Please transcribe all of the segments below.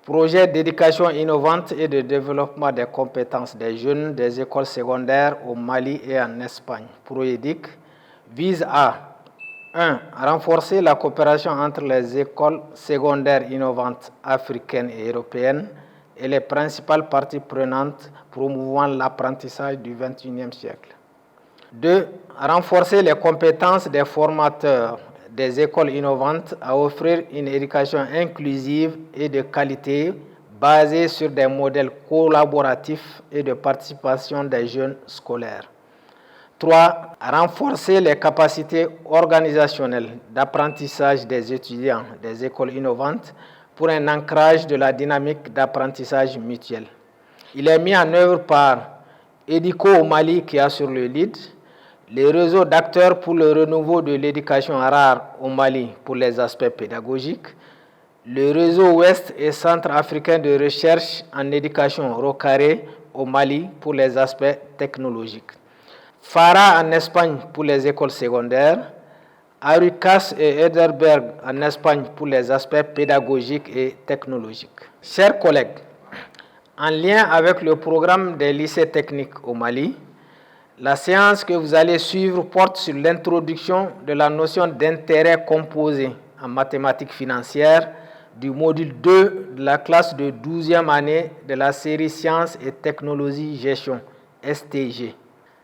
Projet d'éducation innovante et de développement des compétences des jeunes des écoles secondaires au Mali et en Espagne, PROEDIC, vise à 1. Renforcer la coopération entre les écoles secondaires innovantes africaines et européennes et les principales parties prenantes promouvant l'apprentissage du XXIe siècle. 2. Renforcer les compétences des formateurs des écoles innovantes à offrir une éducation inclusive et de qualité basée sur des modèles collaboratifs et de participation des jeunes scolaires. 3. Renforcer les capacités organisationnelles d'apprentissage des étudiants des écoles innovantes pour un ancrage de la dynamique d'apprentissage mutuel. Il est mis en œuvre par EDICO au Mali qui assure le lead, les réseaux d'acteurs pour le renouveau de l'éducation rare au Mali pour les aspects pédagogiques, le réseau Ouest et Centre africain de recherche en éducation Rocaré au Mali pour les aspects technologiques, FARA en Espagne pour les écoles secondaires, Arucas et Ederberg en Espagne pour les aspects pédagogiques et technologiques. Chers collègues, en lien avec le programme des lycées techniques au Mali, la séance que vous allez suivre porte sur l'introduction de la notion d'intérêt composé en mathématiques financières du module 2 de la classe de 12e année de la série Sciences et Technologies Gestion, STG.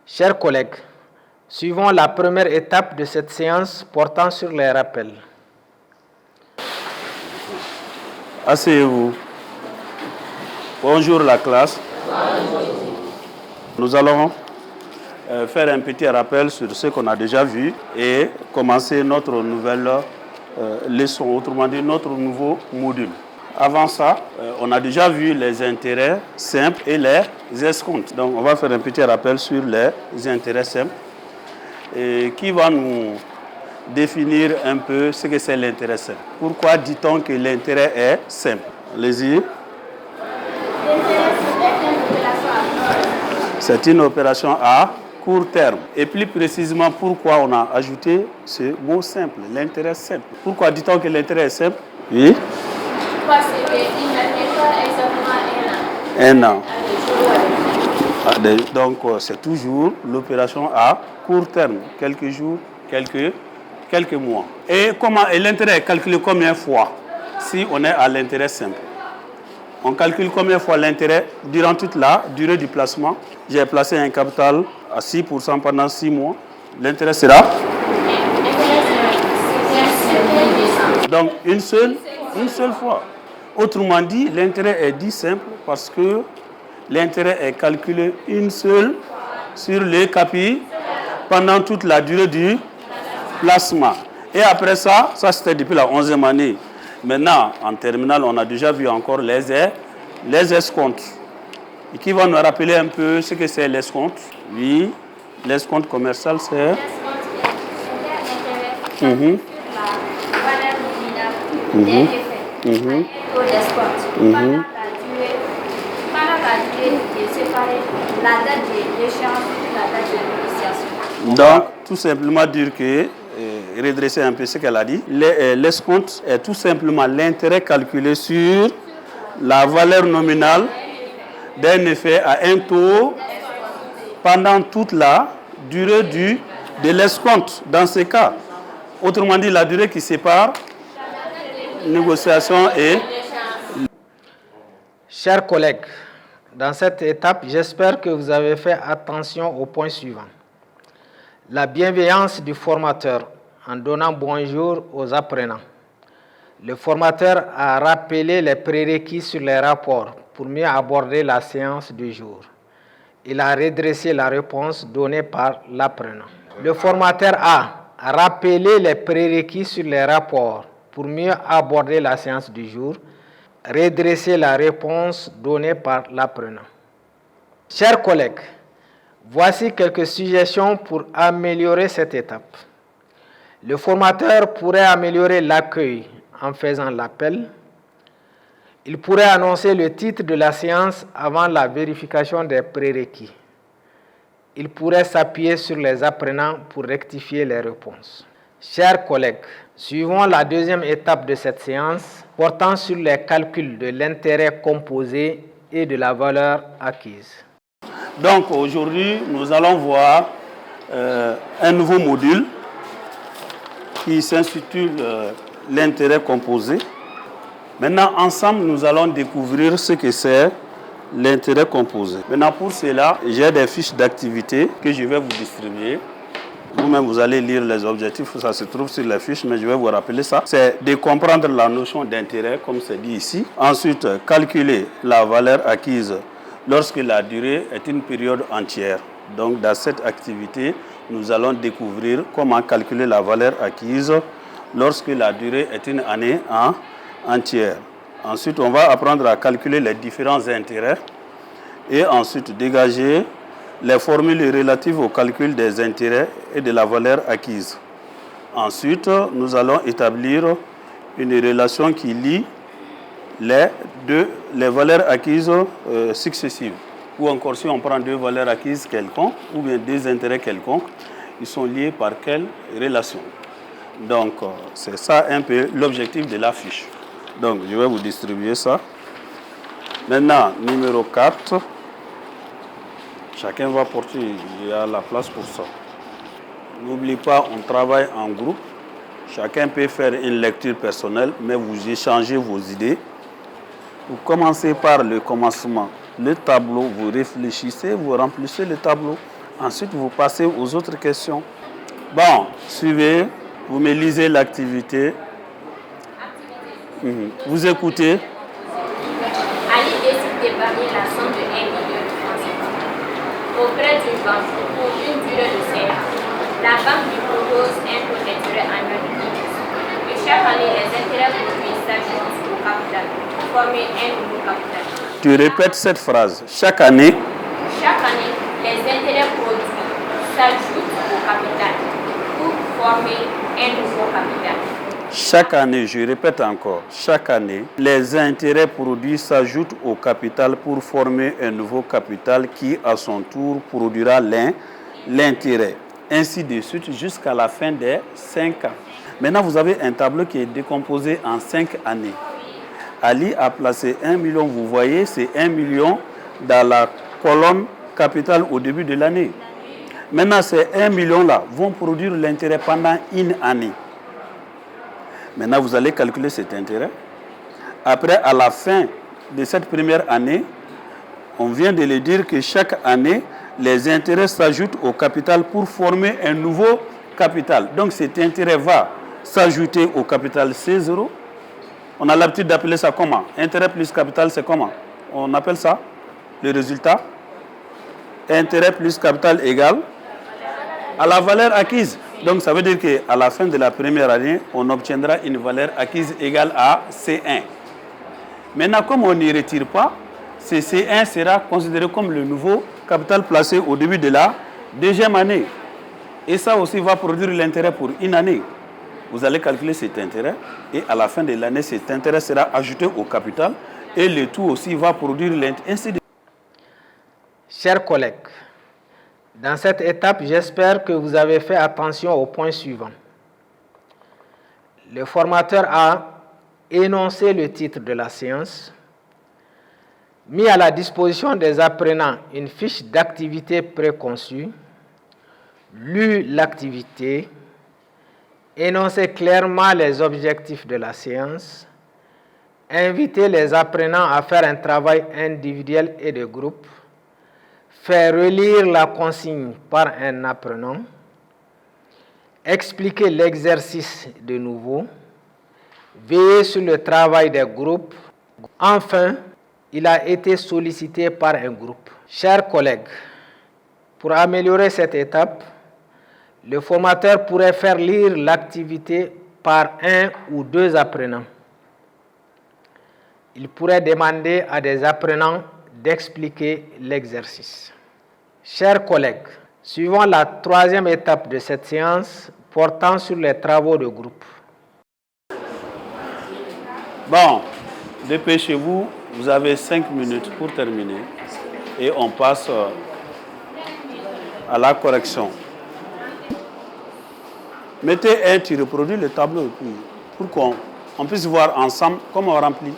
Chers collègues, suivons la première étape de cette séance portant sur les rappels. Asseyez-vous. Bonjour la classe. Nous allons faire un petit rappel sur ce qu'on a déjà vu et commencer notre nouvelle leçon, autrement dit notre nouveau module. Avant ça, on a déjà vu les intérêts simples et les escomptes. Donc on va faire un petit rappel sur les intérêts simples et qui va nous définir un peu ce que c'est l'intérêt simple. Pourquoi dit-on que l'intérêt est simple? Allez-y. C'est une opération à court terme. Et plus précisément, pourquoi on a ajouté ce mot simple, l'intérêt simple? Pourquoi dit-on que l'intérêt est simple? Oui. Parce qu'il ne met pas exactement un an. Donc, c'est toujours l'opération à court terme, quelques jours, quelques mois. Et l'intérêt est calculé combien de fois si on est à l'intérêt simple? On calcule combien de fois l'intérêt durant toute la durée du placement. J'ai placé un capital à 6% pendant 6 mois. L'intérêt sera? Donc, une seule fois. Autrement dit, l'intérêt est dit simple parce que l'intérêt est calculé une seule sur le capital pendant toute la durée du placement. Et après ça c'était depuis la 11e année. Maintenant, en terminale, on a déjà vu encore les escomptes. Et qui va nous rappeler un peu ce que c'est l'escompte? Oui, l'escompte commercial, c'est... L'escompte est l'intérêt sur la valeur nominale des effets. Un taux d'escompte. Pendant la durée qui est séparée, la date de l'échéance et la date de négociation. Donc, tout simplement dire que, redresser un peu ce qu'elle a dit, l'escompte est tout simplement l'intérêt calculé sur la valeur nominale d'un effet à un taux pendant toute la durée de l'escompte. Dans ce cas, autrement dit, la durée qui sépare négociation et... Chers collègues, dans cette étape, j'espère que vous avez fait attention au point suivant. La bienveillance du formateur en donnant bonjour aux apprenants. Le formateur a rappelé les prérequis sur les rapports pour mieux aborder la séance du jour. Il a redressé la réponse donnée par l'apprenant. Le formateur a rappelé les prérequis sur les rapports pour mieux aborder la séance du jour, redresser la réponse donnée par l'apprenant. Chers collègues, voici quelques suggestions pour améliorer cette étape. Le formateur pourrait améliorer l'accueil en faisant l'appel. Il pourrait annoncer le titre de la séance avant la vérification des prérequis. Il pourrait s'appuyer sur les apprenants pour rectifier les réponses. Chers collègues, Suivons la deuxième étape de cette séance portant sur les calculs de l'intérêt composé et de la valeur acquise. Donc aujourd'hui, nous allons voir un nouveau module qui s'intitule l'intérêt composé. Maintenant, ensemble, nous allons découvrir ce que c'est l'intérêt composé. Maintenant, pour cela, j'ai des fiches d'activité que je vais vous distribuer. Vous-même, vous allez lire les objectifs, ça se trouve sur les fiches, mais je vais vous rappeler ça. C'est de comprendre la notion d'intérêt, comme c'est dit ici. Ensuite, calculer la valeur acquise lorsque la durée est une période entière. Donc, dans cette activité, nous allons découvrir comment calculer la valeur acquise lorsque la durée est une année entière. Ensuite, on va apprendre à calculer les différents intérêts et ensuite dégager les formules relatives au calcul des intérêts et de la valeur acquise. Ensuite, nous allons établir une relation qui lie les valeurs acquises successives. Ou encore, si on prend deux valeurs acquises quelconques, ou bien deux intérêts quelconques, ils sont liés par quelle relation? Donc, c'est ça un peu l'objectif de la fiche. Donc, je vais vous distribuer ça. Maintenant, numéro 4. Chacun va porter, il y a la place pour ça. N'oubliez pas, on travaille en groupe. Chacun peut faire une lecture personnelle, mais vous échangez vos idées. Vous commencez par le commencement, le tableau, vous réfléchissez, vous remplissez le tableau. Ensuite, vous passez aux autres questions. Bon, suivez, vous me lisez l'activité. Vous écoutez. Ali décide d'épargner la somme de 1 million de francs CFA auprès d'une banque pour une durée de 5 ans. La banque lui propose un taux d'intérêt annuel de 10%. Et chaque année, les intérêts produits s'ajoutent au capital pour former un nouveau capital. Tu répètes cette phrase. Chaque année, les intérêts produits s'ajoutent au capital pour former un nouveau capital. Chaque année, je répète encore, chaque année, les intérêts produits s'ajoutent au capital pour former un nouveau capital qui, à son tour, produira l'intérêt. Ainsi de suite jusqu'à la fin des 5 ans. Maintenant, vous avez un tableau qui est décomposé en 5 années. Ali a placé 1 million, vous voyez, c'est 1 million dans la colonne capital au début de l'année. Maintenant, ces 1 million-là vont produire l'intérêt pendant une année. Maintenant, vous allez calculer cet intérêt. Après, à la fin de cette première année, on vient de le dire que chaque année, les intérêts s'ajoutent au capital pour former un nouveau capital. Donc, cet intérêt va s'ajouter au capital C0. On a l'habitude d'appeler ça comment? Intérêt plus capital, c'est comment? On appelle ça le résultat. Intérêt plus capital égale à la valeur acquise. Donc, ça veut dire qu'à la fin de la première année, on obtiendra une valeur acquise égale à C1. Maintenant, comme on n'y retire pas, ce C1 sera considéré comme le nouveau capital placé au début de la deuxième année. Et ça aussi va produire l'intérêt pour une année. Vous allez calculer cet intérêt et à la fin de l'année, cet intérêt sera ajouté au capital et le tout aussi va produire l'intérêt. Chers collègues, dans cette étape, j'espère que vous avez fait attention au point suivant. Le formateur a énoncé le titre de la séance, mis à la disposition des apprenants une fiche d'activité préconçue, lu l'activité, énoncé clairement les objectifs de la séance, invité les apprenants à faire un travail individuel et de groupe, faire relire la consigne par un apprenant, expliquer l'exercice de nouveau, veiller sur le travail des groupes. Enfin, il a été sollicité par un groupe. Chers collègues, pour améliorer cette étape, le formateur pourrait faire lire l'activité par un ou deux apprenants. Il pourrait demander à des apprenants d'expliquer l'exercice. Chers collègues, suivons la troisième étape de cette séance portant sur les travaux de groupe. Bon, dépêchez-vous, vous avez 5 minutes pour terminer et on passe à la correction. Mettez 1, tu reproduis le tableau pour qu'on puisse voir ensemble comment on remplit.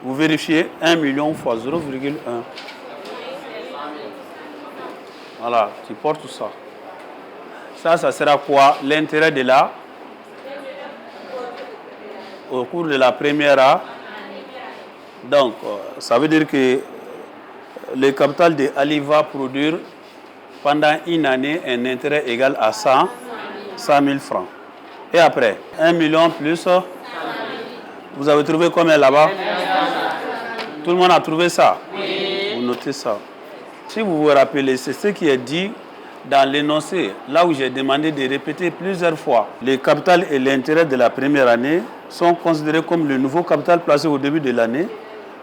Vous vérifiez 1 million fois 0,1. Voilà, tu portes tout ça. Ça sera quoi? L'intérêt de là, au cours de la première année. Donc, ça veut dire que le capital de Ali va produire pendant une année un intérêt égal à 100 000 francs. Et après, 1 million plus, vous avez trouvé combien là-bas? Tout le monde a trouvé ça? Oui. Vous notez ça. Si vous vous rappelez, c'est ce qui est dit dans l'énoncé, là où j'ai demandé de répéter plusieurs fois. Le capital et l'intérêt de la première année sont considérés comme le nouveau capital placé au début de l'année.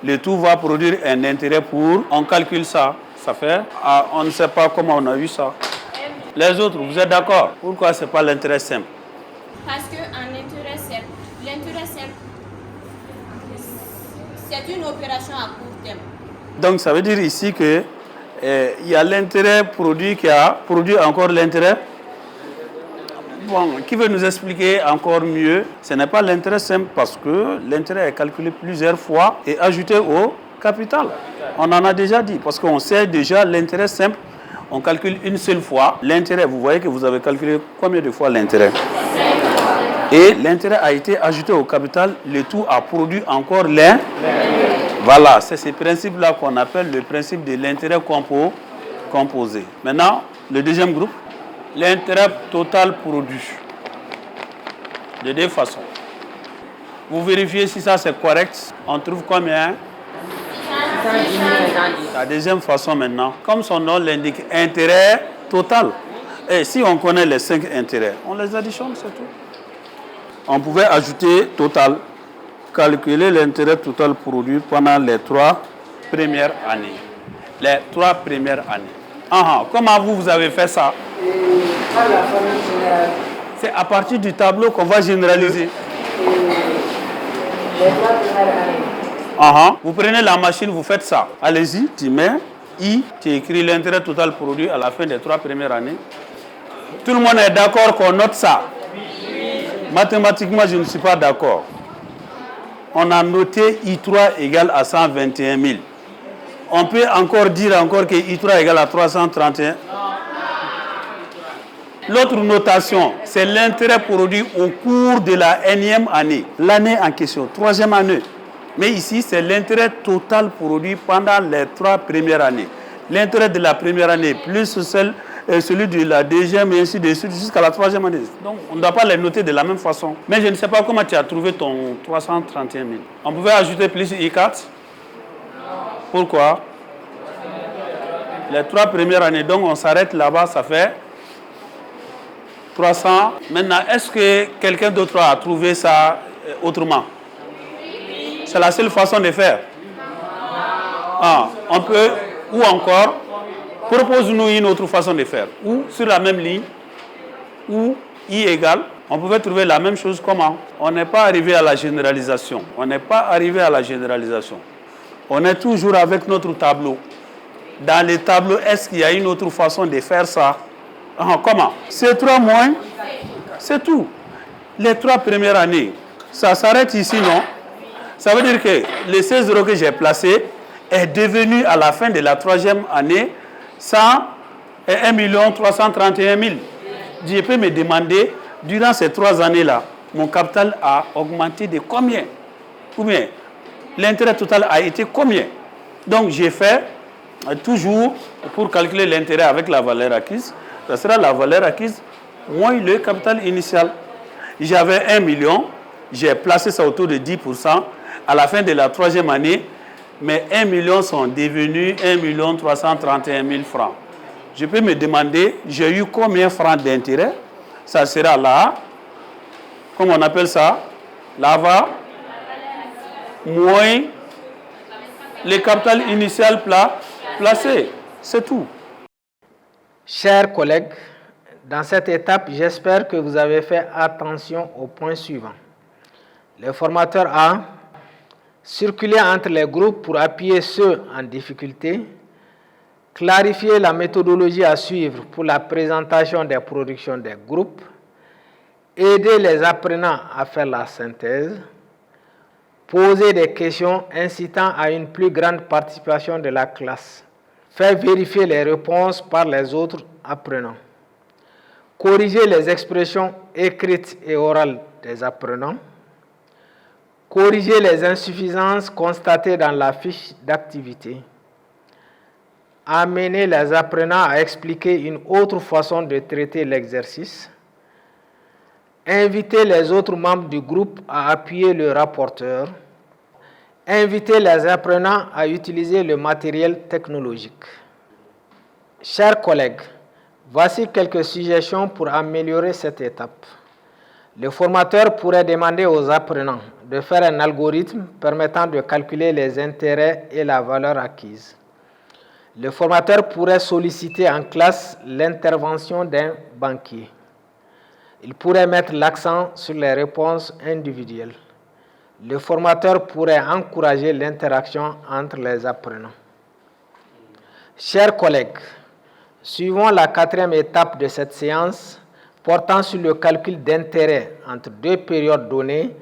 Le tout va produire un intérêt pour... On calcule ça. Ça fait... on ne sait pas comment on a eu ça. Les autres, vous êtes d'accord? Pourquoi ce n'est pas l'intérêt simple? Parce qu'en intérêt simple, l'intérêt simple, c'est une opération à court terme. Donc ça veut dire ici que il y a l'intérêt produit qui a produit encore l'intérêt. Bon, qui veut nous expliquer encore mieux? Ce n'est pas l'intérêt simple parce que l'intérêt est calculé plusieurs fois et ajouté au capital. On en a déjà dit parce qu'on sait déjà l'intérêt simple. On calcule une seule fois l'intérêt. Vous voyez que vous avez calculé combien de fois l'intérêt? Et l'intérêt a été ajouté au capital. Le tout a produit encore l'intérêt. Voilà, c'est ce principe-là qu'on appelle le principe de l'intérêt composé. Maintenant, le deuxième groupe, l'intérêt total produit. De deux façons. Vous vérifiez si ça c'est correct. On trouve combien? La deuxième façon maintenant, comme son nom l'indique, intérêt total. Et si on connaît les 5 intérêts, on les additionne, c'est tout. On pouvait ajouter total. Calculer l'intérêt total produit pendant les 3 premières années. Les 3 premières années. Comment vous avez fait ça? C'est à partir du tableau qu'on va généraliser. Les 3 premières années. Vous prenez la machine, vous faites ça. Allez-y, tu mets I, tu écris l'intérêt total produit à la fin des 3 premières années. Tout le monde est d'accord qu'on note ça? Mathématiquement, je ne suis pas d'accord. On a noté I3 égale à 121 000. On peut encore dire que I3 égale à 331. L'autre notation, c'est l'intérêt produit au cours de la Nème année. L'année en question, 3e année. Mais ici, c'est l'intérêt total produit pendant les 3 premières années. L'intérêt de la première année plus celui de la deuxième et ainsi de suite jusqu'à la 3e année. Donc, on ne doit pas les noter de la même façon. Mais je ne sais pas comment tu as trouvé ton 331 000. On pouvait ajouter plus I4. Pourquoi? Les 3 premières années. Donc, on s'arrête là-bas, ça fait 300. Maintenant, est-ce que quelqu'un d'autre a trouvé ça autrement? C'est la seule façon de faire. On peut, ou encore, propose-nous une autre façon de faire. Ou sur la même ligne, ou I égale, on pouvait trouver la même chose comment? On n'est pas arrivé à la généralisation. On est toujours avec notre tableau. Dans le tableau, est-ce qu'il y a une autre façon de faire ça? Comment? C3 moins, c'est tout. Les 3 premières années, ça s'arrête ici, non? Ça veut dire que le 16 € que j'ai placé est devenu à la fin de la 3e année 101 331 000. Je peux me demander, durant ces 3 années-là, mon capital a augmenté de combien? Combien? L'intérêt total a été combien? Donc, j'ai fait toujours, pour calculer l'intérêt avec la valeur acquise, ça sera la valeur acquise moins le capital initial. J'avais 1 million, j'ai placé ça autour de 10%. À la fin de la 3e année, mes 1 million sont devenus 1 331 000 francs. Je peux me demander, j'ai eu combien de francs d'intérêt? Ça sera là, comment on appelle ça? Là-bas, moins le capital initial placé. C'est tout. Chers collègues, Dans cette étape, j'espère que vous avez fait attention aux points suivants. Le formateur A, circuler entre les groupes pour appuyer ceux en difficulté, clarifier la méthodologie à suivre pour la présentation des productions des groupes, aider les apprenants à faire la synthèse, poser des questions incitant à une plus grande participation de la classe, faire vérifier les réponses par les autres apprenants, corriger les expressions écrites et orales des apprenants, corriger les insuffisances constatées dans la fiche d'activité, amener les apprenants à expliquer une autre façon de traiter l'exercice, inviter les autres membres du groupe à appuyer le rapporteur, inviter les apprenants à utiliser le matériel technologique. Chers collègues, voici quelques suggestions pour améliorer cette étape. Le formateur pourrait demander aux apprenants de faire un algorithme permettant de calculer les intérêts et la valeur acquise. Le formateur pourrait solliciter en classe l'intervention d'un banquier. Il pourrait mettre l'accent sur les réponses individuelles. Le formateur pourrait encourager l'interaction entre les apprenants. Chers collègues, suivons la 4e étape de cette séance portant sur le calcul d'intérêt entre deux périodes données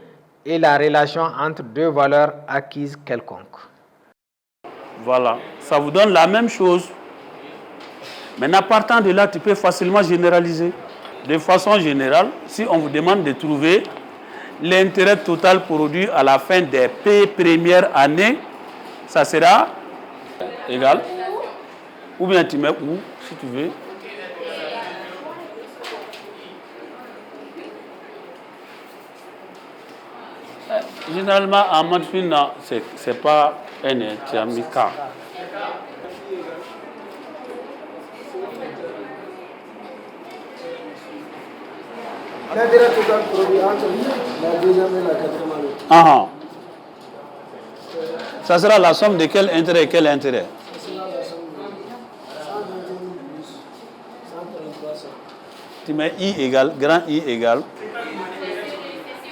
et la relation entre deux valeurs acquises quelconques. Voilà, ça vous donne la même chose. Maintenant, partant de là, tu peux facilement généraliser. De façon générale, si on vous demande de trouver l'intérêt total produit à la fin des P premières années, ça sera égal. Ou bien tu mets où, si tu veux. Généralement, en maths, ce n'est pas un intermittent. L'intérêt total produit entre la deuxième et la quatrième année. Ah. Ça sera la somme de quel intérêt et quel intérêt? Ça sera la somme de 121 plus 133. Tu mets I égale, grand I égale.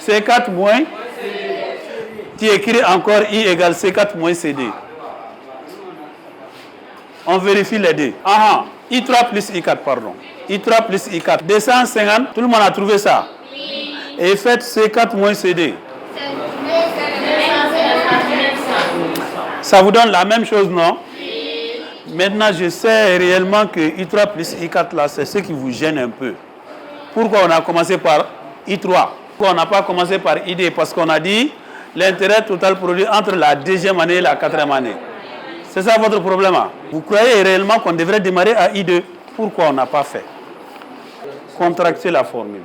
C4 moins. Tu écris encore I égale C4 moins CD. On vérifie les deux. Ah, I3 plus I4, pardon. I3 plus I4. 250, tout le monde a trouvé ça? Oui. Et faites C4 moins CD. Ça vous donne la même chose, non? Oui. Maintenant, je sais réellement que I3 plus I4, là, c'est ce qui vous gêne un peu. Pourquoi on a commencé par I3? Pourquoi on n'a pas commencé par ID? Parce qu'on a dit l'intérêt total produit entre la deuxième année et la quatrième année. C'est ça votre problème? Hein? Vous croyez réellement qu'on devrait démarrer à I2? Pourquoi on n'a pas fait? Contracter la formule.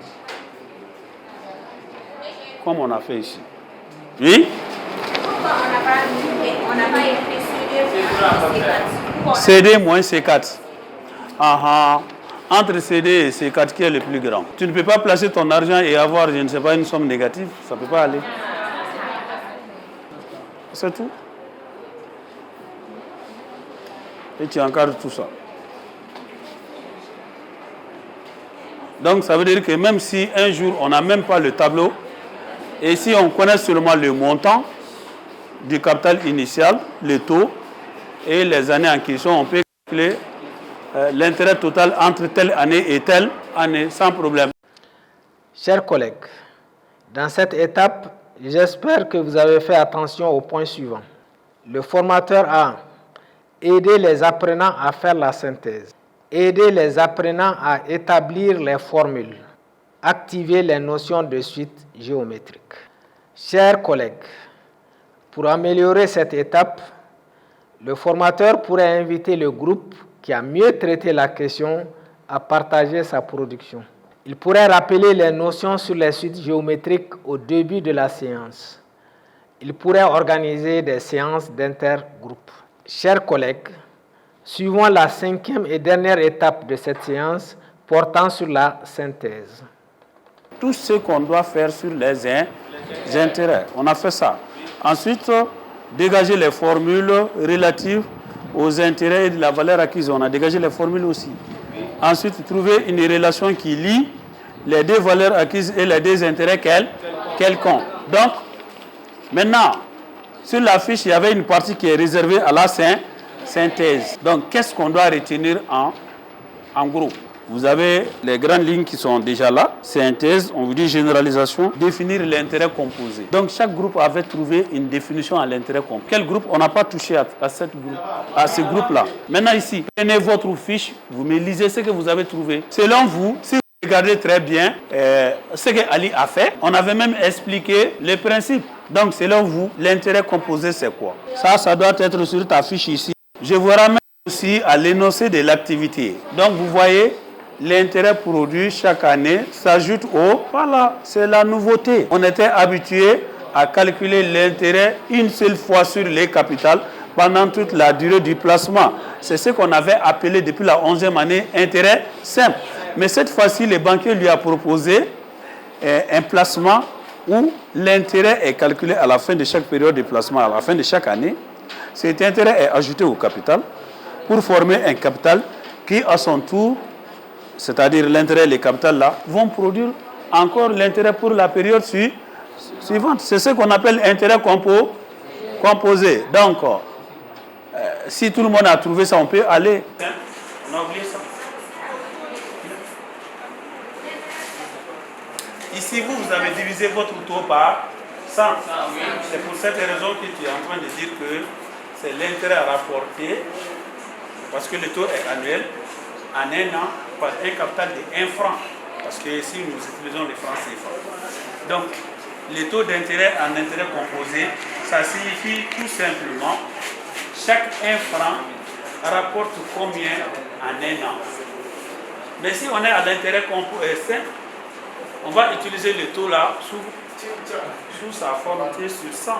Comme on a fait ici. Oui? Pourquoi on n'a pas écrit CD moins C4. Entre CD et C4, qui est le plus grand? Tu ne peux pas placer ton argent et avoir, je ne sais pas, une somme négative. Ça ne peut pas aller. C'est tout. Et tu encadres tout ça. Donc, ça veut dire que même si un jour, on n'a même pas le tableau, et si on connaît seulement le montant du capital initial, le taux, et les années en question, on peut calculer l'intérêt total entre telle année et telle année, sans problème. Chers collègues, dans cette étape, j'espère que vous avez fait attention aux points suivants. Le formateur a aidé les apprenants à faire la synthèse, aider les apprenants à établir les formules, activer les notions de suite géométrique. Chers collègues, pour améliorer cette étape, le formateur pourrait inviter le groupe qui a mieux traité la question à partager sa production. Il pourrait rappeler les notions sur les suites géométriques au début de la séance. Il pourrait organiser des séances d'intergroupe. Chers collègues, suivons la 5e et dernière étape de cette séance portant sur la synthèse. Tout ce qu'on doit faire sur les intérêts, on a fait ça. Ensuite, dégager les formules relatives aux intérêts et de la valeur acquise. On a dégagé les formules aussi. Ensuite, trouver une relation qui lie les deux valeurs acquises et les deux intérêts quelconques. Donc, maintenant, sur la fiche, il y avait une partie qui est réservée à la synthèse. Donc, qu'est-ce qu'on doit retenir en gros? Vous avez les grandes lignes qui sont déjà là. Synthèse, on vous dit généralisation, définir l'intérêt composé. Donc, chaque groupe avait trouvé une définition à l'intérêt composé. Quel groupe? On n'a pas touché à ce groupe-là. Maintenant, ici, prenez votre fiche, vous me lisez ce que vous avez trouvé. Selon vous, si vous regardez très bien ce que Ali a fait, on avait même expliqué les principes. Donc, selon vous, l'intérêt composé, c'est quoi? Ça doit être sur ta fiche ici. Je vous ramène aussi à l'énoncé de l'activité. Donc, vous voyez, l'intérêt produit chaque année s'ajoute au... Voilà, c'est la nouveauté. On était habitué à calculer l'intérêt une seule fois sur les capitales pendant toute la durée du placement. C'est ce qu'on avait appelé depuis la 11e année intérêt simple. Mais cette fois-ci, le banquier lui a proposé un placement où l'intérêt est calculé à la fin de chaque période de placement, à la fin de chaque année. Cet intérêt est ajouté au capital pour former un capital qui, à son tour, c'est-à-dire l'intérêt et le capital là, vont produire encore l'intérêt pour la période suivante. C'est ce qu'on appelle intérêt composé. Donc, si tout le monde a trouvé ça, on peut aller. On a oublié ça. Ici, vous avez divisé votre taux par 100. C'est pour cette raison que tu es en train de dire que c'est l'intérêt à rapporter, parce que le taux est annuel, en un an, par un capital de 1 franc. Parce que ici, nous utilisons les francs CFA. Donc, le taux d'intérêt en intérêt composé, ça signifie tout simplement chaque 1 franc rapporte combien en un an. Mais si on est à l'intérêt composé, on va utiliser le taux là sous sa forme T sur 100.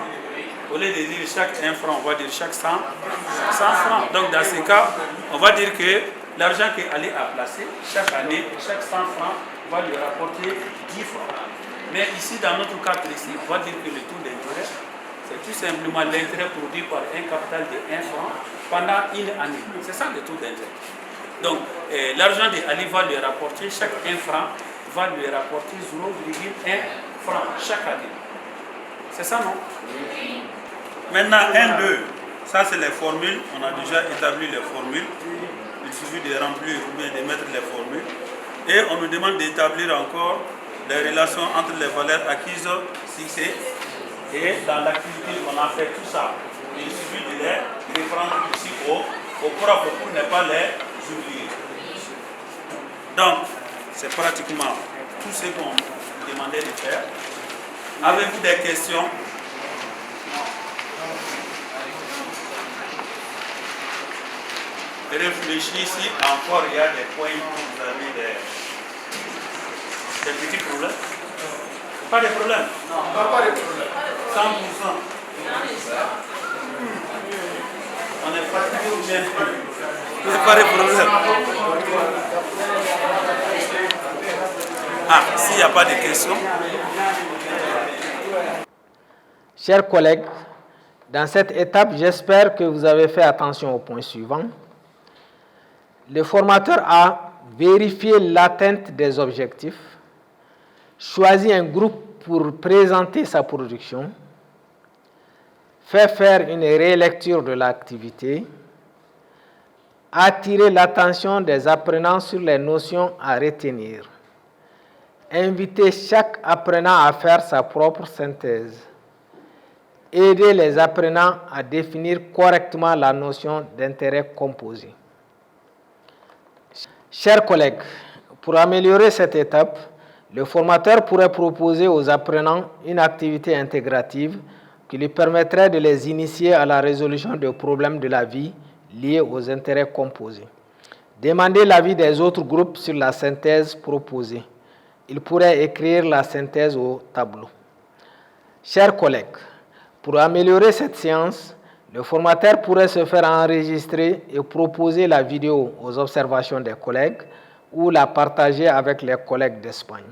Au lieu de dire chaque 1 franc, on va dire chaque 100 francs. Donc dans ce cas, on va dire que l'argent qu'Ali a placé, chaque année, chaque 100 francs va lui rapporter 10 francs. Mais ici, dans notre cas précis, on va dire que le taux d'intérêt, c'est tout simplement l'intérêt produit par un capital de 1 franc pendant une année. C'est ça le taux d'intérêt. Donc, l'argent d'Ali va lui rapporter, chaque 1 franc va lui rapporter 0,1 franc chaque année. C'est ça, non? Maintenant, 1, 2, ça c'est les formules. On a déjà établi les formules. Il suffit de remplir ou bien de mettre les formules. Et on nous demande d'établir encore les relations entre les valeurs acquises, fixées. Et dans l'activité, on a fait tout ça. Il suffit de les reprendre ici au propre pour ne pas les oublier. Donc, c'est pratiquement tout ce qu'on demandait de faire. Avez-vous des questions? Réfléchissez encore, il y a des points où vous avez des petits problèmes. Pas de problème? Non, pas de problème. 100%. On est fatigué ou bien? Il n'y a pas de problème. Ah, s'il n'y a pas de questions. Chers collègues, dans cette étape, j'espère que vous avez fait attention au point suivant. Le formateur a vérifié l'atteinte des objectifs, choisi un groupe pour présenter sa production, fait faire une relecture de l'activité, attirer l'attention des apprenants sur les notions à retenir, inviter chaque apprenant à faire sa propre synthèse, aider les apprenants à définir correctement la notion d'intérêt composé. Chers collègues, pour améliorer cette étape, le formateur pourrait proposer aux apprenants une activité intégrative qui lui permettrait de les initier à la résolution des problèmes de la vie liés aux intérêts composés. Demander l'avis des autres groupes sur la synthèse proposée. Il pourrait écrire la synthèse au tableau. Chers collègues, pour améliorer cette séance, le formateur pourrait se faire enregistrer et proposer la vidéo aux observations des collègues ou la partager avec les collègues d'Espagne.